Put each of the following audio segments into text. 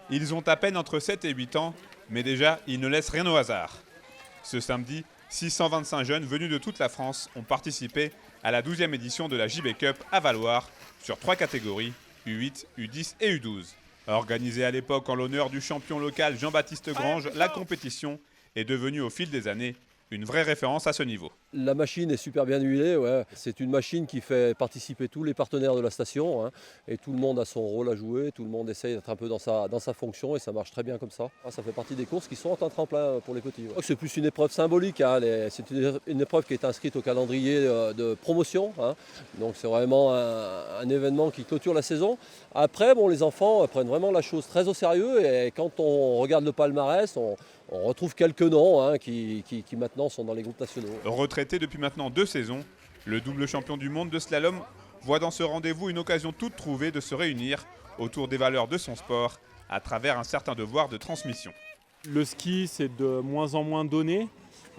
Ils ont à peine entre 7 et 8 ans, mais déjà, ils ne laissent rien au hasard. Ce samedi, 625 jeunes venus de toute la France ont participé à la 12e édition de la JB Cup à Valloire sur 3 catégories, U8, U10 et U12. Organisée à l'époque en l'honneur du champion local Jean-Baptiste Grange, la compétition est devenue au fil des années une vraie référence à ce niveau. La machine est super bien huilée, ouais. C'est une machine qui fait participer tous les partenaires de la station, hein, et tout le monde a son rôle à jouer, tout le monde essaye d'être un peu dans sa fonction et ça marche très bien comme ça. Ça fait partie des courses qui sont un tremplin pour les petits. Ouais. C'est plus une épreuve symbolique, hein, c'est une épreuve qui est inscrite au calendrier de promotion, hein, donc c'est vraiment un événement qui clôture la saison. Après, bon, les enfants prennent vraiment la chose très au sérieux et quand on regarde le palmarès, on retrouve quelques noms, hein, qui maintenant sont dans les groupes nationaux. Retraité depuis maintenant 2 saisons, le double champion du monde de slalom voit dans ce rendez-vous une occasion toute trouvée de se réunir autour des valeurs de son sport à travers un certain devoir de transmission. Le ski, c'est de moins en moins donné.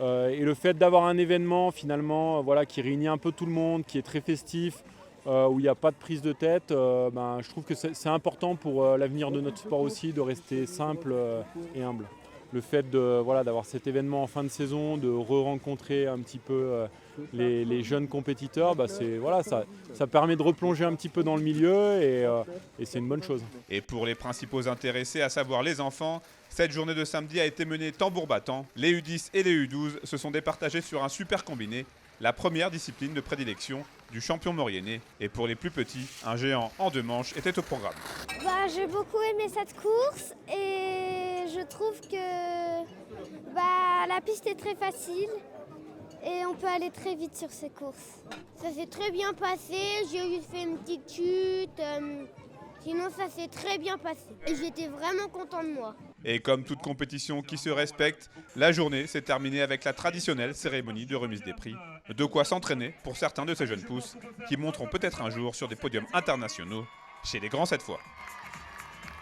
Et le fait d'avoir un événement finalement qui réunit un peu tout le monde, qui est très festif, où il n'y a pas de prise de tête, je trouve que c'est important pour l'avenir de notre sport aussi, de rester simple et humble. Le fait d'avoir cet événement en fin de saison, de re-rencontrer un petit peu les jeunes compétiteurs, ça permet de replonger un petit peu dans le milieu et c'est une bonne chose. Et pour les principaux intéressés, à savoir les enfants, cette journée de samedi a été menée tambour battant. Les U10 et les U12 se sont départagés sur un super combiné, la première discipline de prédilection du champion mauriennais. Et pour les plus petits, un géant en 2 manches était au programme. J'ai beaucoup aimé cette course et je trouve que la piste est très facile et on peut aller très vite sur ces courses. Ça s'est très bien passé, j'ai fait une petite chute, sinon ça s'est très bien passé et j'étais vraiment content de moi. Et comme toute compétition qui se respecte, la journée s'est terminée avec la traditionnelle cérémonie de remise des prix. De quoi s'entraîner pour certains de ces jeunes pousses qui monteront peut-être un jour sur des podiums internationaux chez les grands cette fois.